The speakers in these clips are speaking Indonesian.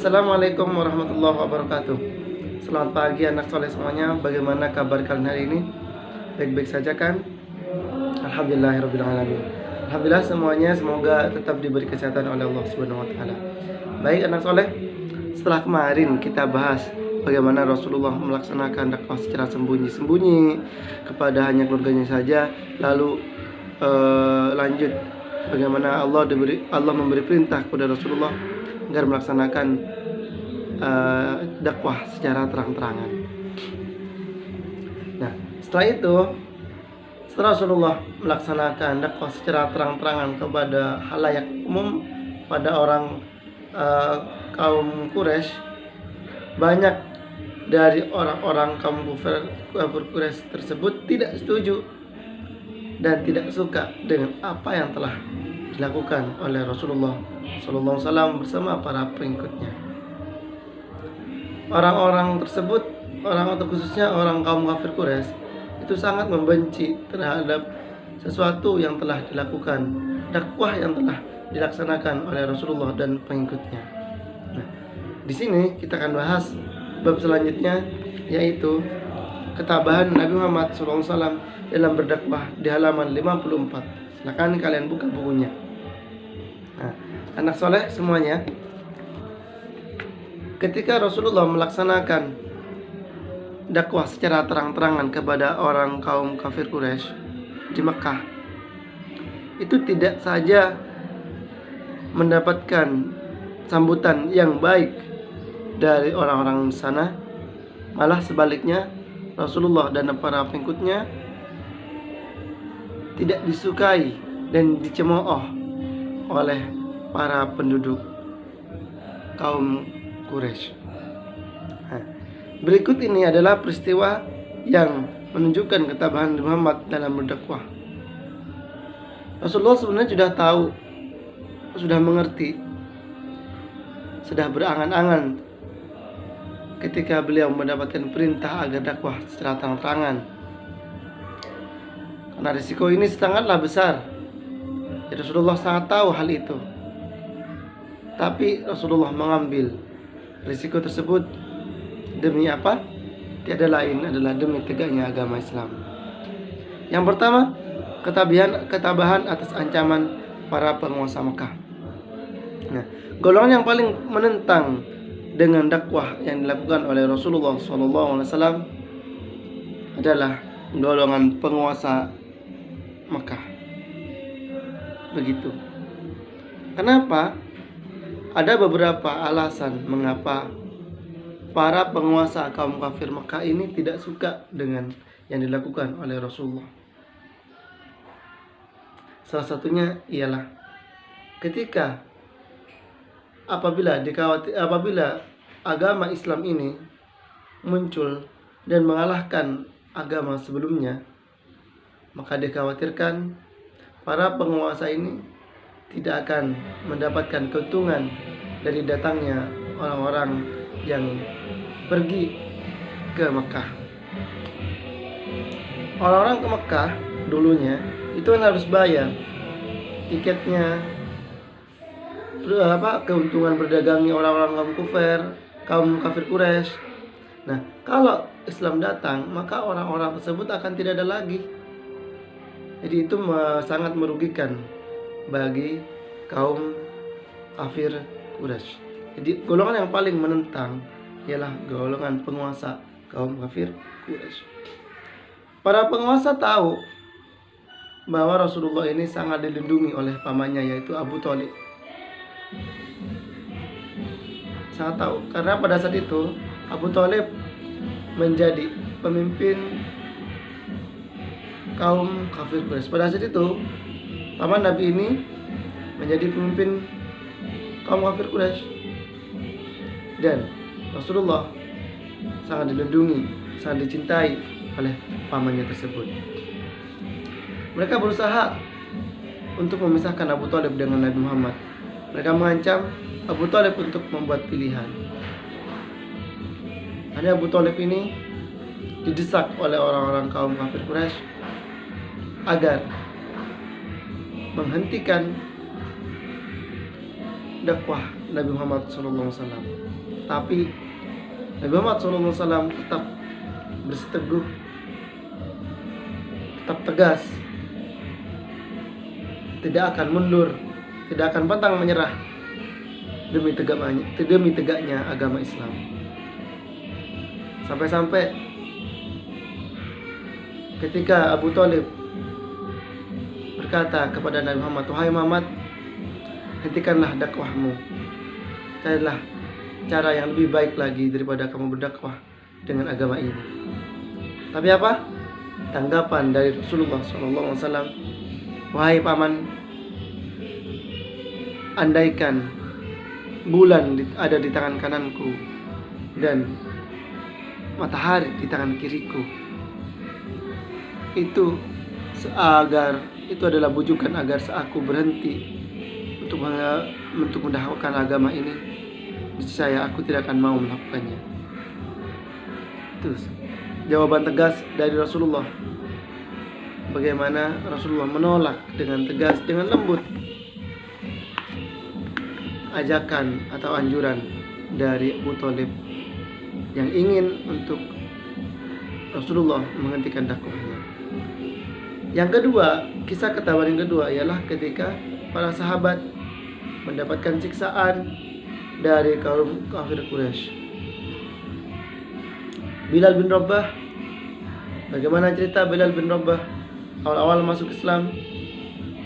Assalamualaikum warahmatullahi wabarakatuh. Selamat pagi anak soleh semuanya. Bagaimana kabar kalian hari ini? Baik-baik saja kan? Alhamdulillahirrabbilalamin. Alhamdulillah semuanya semoga tetap diberi kesehatan oleh Allah Subhanahu wa taala. Baik anak soleh, setelah kemarin kita bahas bagaimana Rasulullah melaksanakan dakwah secara sembunyi-sembunyi kepada hanya keluarganya saja, lalu lanjut bagaimana Allah memberi perintah kepada Rasulullah agar melaksanakan dakwah secara terang-terangan. Nah, setelah Rasulullah melaksanakan dakwah secara terang-terangan kepada halayak umum, pada orang kaum Quraisy, banyak dari orang-orang kaum kafir Quraisy tersebut tidak setuju dan tidak suka dengan apa yang telah dilakukan oleh Rasulullah SAW bersama para pengikutnya. Orang-orang tersebut, atau khususnya orang kaum kafir Quraisy, itu sangat membenci terhadap sesuatu yang telah dilakukan, dakwah yang telah dilaksanakan oleh Rasulullah dan pengikutnya. Nah, di sini kita akan bahas bab selanjutnya, yaitu ketabahan Nabi Muhammad SAW dalam berdakwah di halaman 54. Silakan kalian buka bukunya. Nah, anak soleh semuanya, ketika Rasulullah melaksanakan dakwah secara terang-terangan kepada orang kaum kafir Quraisy di Mekah, itu tidak saja mendapatkan sambutan yang baik dari orang-orang di sana, malah sebaliknya Rasulullah dan para pengikutnya tidak disukai dan dicemooh oleh para penduduk kaum Quraisy. Nah, berikut ini adalah peristiwa yang menunjukkan ketabahan Muhammad dalam berdakwah. Rasulullah sebenarnya sudah tahu, sudah mengerti, sudah berangan-angan ketika beliau mendapatkan perintah agar dakwah secara terang-terangan, karena risiko ini sangatlah besar. Ya, Rasulullah sangat tahu hal itu, tapi Rasulullah mengambil risiko tersebut demi apa? Tiada lain adalah demi tegaknya agama Islam. Yang pertama, ketabahan atas ancaman para penguasa Mekah. Nah, golongan yang paling menentang dengan dakwah yang dilakukan oleh Rasulullah SAW adalah golongan penguasa Mekah. Begitu. Kenapa? Ada beberapa alasan mengapa para penguasa kaum kafir Mekah ini tidak suka dengan yang dilakukan oleh Rasulullah. Salah satunya ialah ketika apabila agama Islam ini muncul dan mengalahkan agama sebelumnya, maka dikhawatirkan para penguasa ini tidak akan mendapatkan keuntungan dari datangnya orang-orang yang pergi ke Mekah. Orang-orang ke Mekah dulunya itu harus bayar tiketnya, keuntungan berdagangnya orang-orang kaum kafir Quraisy. Nah, kalau Islam datang, maka orang-orang tersebut akan tidak ada lagi. Jadi itu sangat merugikan bagi kaum kafir Quraisy. Jadi golongan yang paling menentang ialah golongan penguasa kaum kafir Quraisy. Para penguasa tahu bahwa Rasulullah ini sangat dilindungi oleh pamannya, yaitu Abu Thalib. Sangat tahu, karena pada saat itu Abu Thalib menjadi pemimpin kaum kafir Quraisy. Pada saat itu paman Nabi ini menjadi pemimpin kaum kafir Quraisy, dan Rasulullah sangat dilindungi, sangat dicintai oleh pamannya tersebut. Mereka berusaha untuk memisahkan Abu Thalib dengan Nabi Muhammad. Mereka mengancam Abu Thalib untuk membuat pilihan. Hanya Abu Thalib ini didesak oleh orang-orang kaum kafir Quraisy agar menghentikan dakwah Nabi Muhammad SAW. Tapi Nabi Muhammad SAW tetap bersiteguh, tetap tegas, tidak akan mundur, tidak akan pantang menyerah demi tegaknya agama Islam. Sampai-sampai ketika Abu Thalib berkata kepada Nabi Muhammad, "Wahai Muhammad, hentikanlah dakwahmu. Carilah cara yang lebih baik lagi daripada kamu berdakwah dengan agama ini." Tapi apa? Tanggapan dari Rasulullah SAW, "Wahai paman, andaikan bulan ada di tangan kananku dan matahari di tangan kiriku, itu adalah bujukan agar aku berhenti untuk mendakwakan agama ini, niscaya aku tidak akan mau melakukannya." Itu jawaban tegas dari Rasulullah. Bagaimana Rasulullah menolak dengan tegas, dengan lembut ajakan atau anjuran dari Abu Thalib yang ingin untuk Rasulullah menghentikan dakwahnya. Yang kedua, kisah ketahuan yang kedua ialah ketika para sahabat mendapatkan siksaan dari kaum kafir Quraisy. Bilal bin Rabah, bagaimana cerita Bilal bin Rabah awal-awal masuk Islam?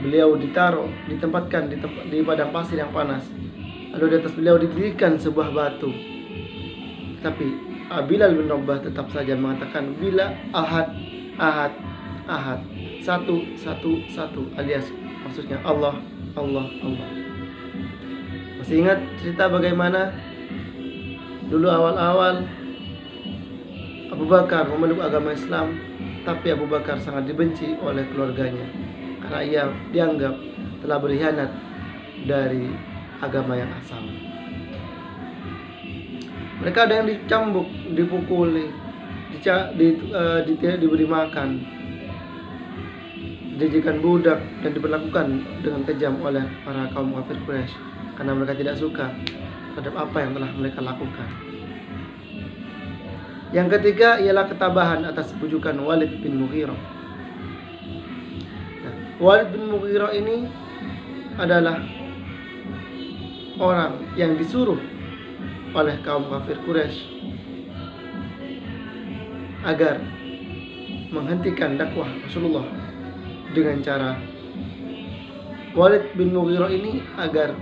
Beliau ditempatkan di padang pasir yang panas. Lalu di atas beliau didirikan sebuah batu. Tapi Bilal bin Rabah tetap saja mengatakan, "Bila ahad, ahad, ahad, satu, alias maksudnya Allah, Allah, Allah." Masih ingat cerita bagaimana dulu awal-awal Abu Bakar memeluk agama Islam, tapi Abu Bakar sangat dibenci oleh keluarganya karena ia dianggap telah berkhianat dari agama yang asal. Mereka ada yang dicambuk, dipukuli, diberi makan, dijadikan budak dan diperlakukan dengan kejam oleh para kaum kafir Quraisy karena mereka tidak suka terhadap apa yang telah mereka lakukan. Yang ketiga ialah ketabahan atas bujukan Walid bin Mughirah. Walid bin Mughirah ini adalah orang yang disuruh oleh kaum kafir Quraisy agar menghentikan dakwah Rasulullah dengan cara Walid bin Mughirah ini agar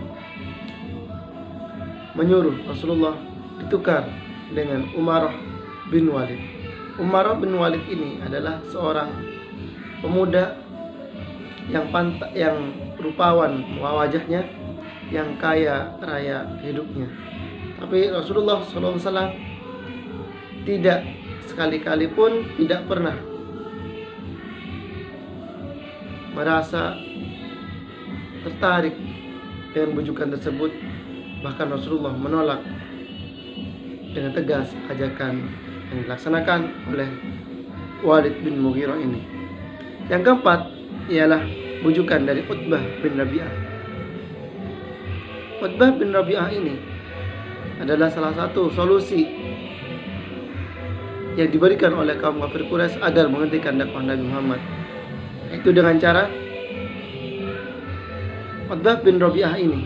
menyuruh Rasulullah ditukar dengan Umarah bin Walid. Umarah bin Walid ini adalah seorang pemuda yang rupawan wajahnya, yang kaya raya hidupnya. Tapi Rasulullah SAW tidak sekali-kali pun tidak pernah merasa tertarik dengan bujukan tersebut. Bahkan Rasulullah menolak dengan tegas ajakan yang dilaksanakan oleh Walid bin Mughirah ini. Yang keempat ialah bujukan dari Utbah bin Rabi'ah. Utbah bin Rabi'ah ini adalah salah satu solusi yang diberikan oleh kaum kafir Quraisy agar menghentikan dakwah Nabi Muhammad. Itu dengan cara Utbah bin Rabi'ah ini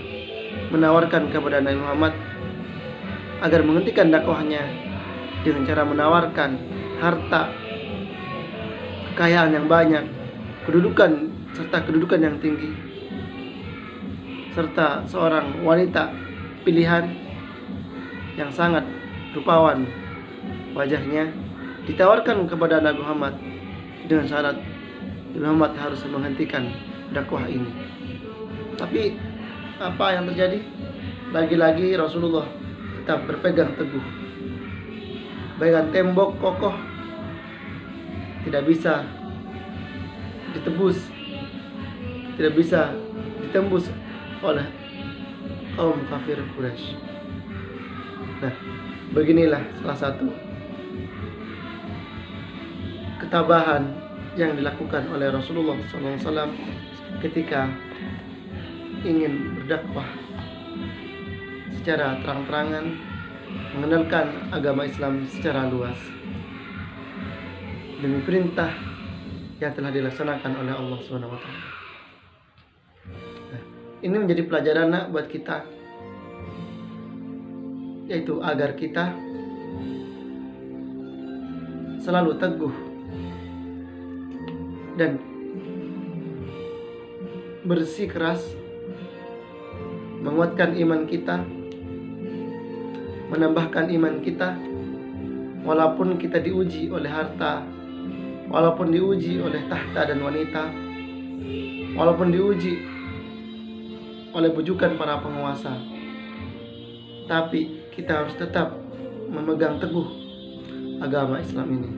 menawarkan kepada Nabi Muhammad agar menghentikan dakwahnya dengan cara menawarkan harta, kekayaan yang banyak, kedudukan yang tinggi, serta seorang wanita pilihan yang sangat rupawan wajahnya ditawarkan kepada Nabi Muhammad dengan syarat Nabi Muhammad harus menghentikan dakwah ini. Tapi apa yang terjadi? Lagi-lagi Rasulullah tetap berpegang teguh, bagaikan tembok kokoh, tidak bisa ditebus, tidak bisa ditembus oleh kaum kafir Quraisy. Nah, beginilah salah satu ketabahan yang dilakukan oleh Rasulullah SAW ketika ingin berdakwah secara terang-terangan, mengenalkan agama Islam secara luas demi perintah yang telah dilaksanakan oleh Allah Subhanahu wa taala. Nah, ini menjadi pelajaran buat kita, yaitu agar kita selalu teguh dan bersikeras menguatkan iman kita, menambahkan iman kita, walaupun kita diuji oleh harta, walaupun diuji oleh tahta dan wanita, walaupun diuji oleh bujukan para penguasa, tapi kita harus tetap memegang teguh agama Islam ini.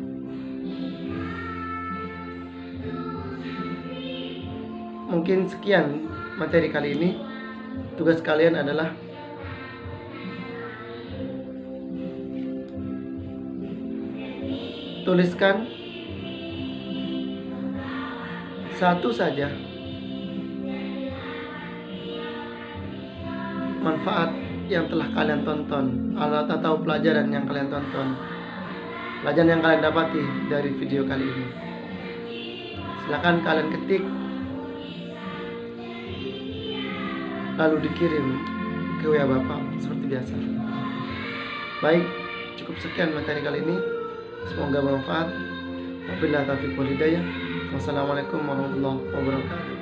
Mungkin sekian materi kali ini. Tugas kalian adalah tuliskan satu saja manfaat yang telah kalian tonton atau pelajaran yang kalian tonton, pelajaran yang kalian dapati dari video kali ini. Silakan kalian ketik lalu dikirim ke WA Bapak seperti biasa. Baik, cukup sekian materi kali ini. Semoga bermanfaat. Wabillahi taufiq wal hidayah. Wassalamualaikum warahmatullahi wabarakatuh.